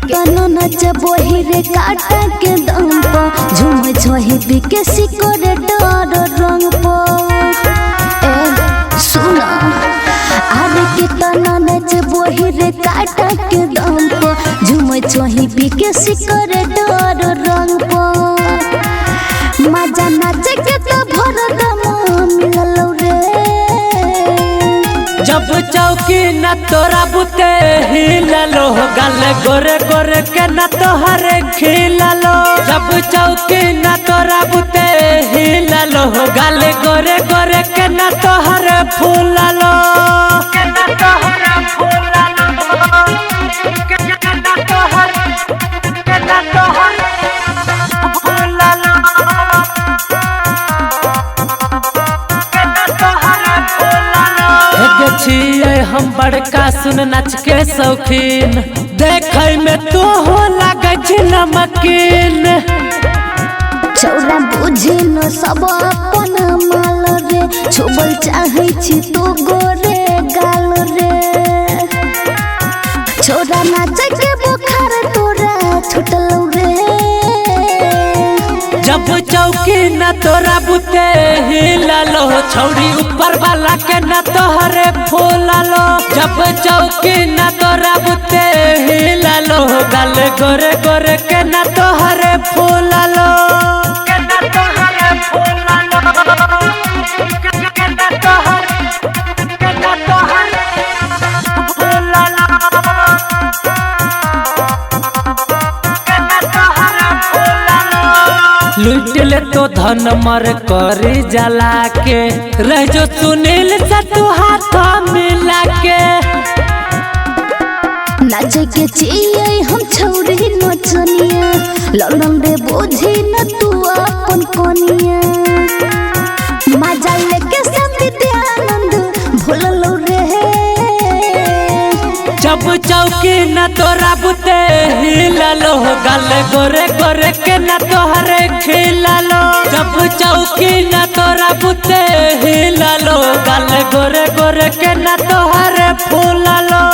वही रे काटा के दम पर झूम छोही बिके सिकोरे डर रंग पर ए सुना आरे के तना नच वही रे काटा के दम पर झूम छोही बिके सिकोरे डर रंग पर मजा नाच के तो भर दम मिललो रे जब चौकी न तोरा बुते हिललो गल गोरे गोरे के न तोहरे खिललो जब चौकी न तोरा बुते हिललो गल गोरे गोरे के न तोहरे फूललो हम बड़का सुन नच के शौकीन देखे में तो हो लगे नमकीन चौरा बुझे न सब अपन माल रे छुबल चाहे छी तो गोरे गाल रे छोरा नाच के बुखार तोरा छुटलो रे जब चौकी न तोरा बुते हिललो छौड़ी ऊपर वाला के न तोहरे फूललो जब चौकी न तोरा बुते हिललो गल गोरे गोरे के न तोहरे फूललो लुट ले तो धन मर कर जला के रह जो सुनील से तू हाथ मिला के नाचे के चाहिए हम छौरी नचनिया ललन रे बोझी न तू अपन कोनिया मजा लेके सब आनंद भूललो रे जब चौकी न तोरा बुते हिललो गल गोरे गोरे के न तोहरे खिललो जब चौकी न तोरा बुते हिललो गल गोरे गोरे के न तोहरे फूललो।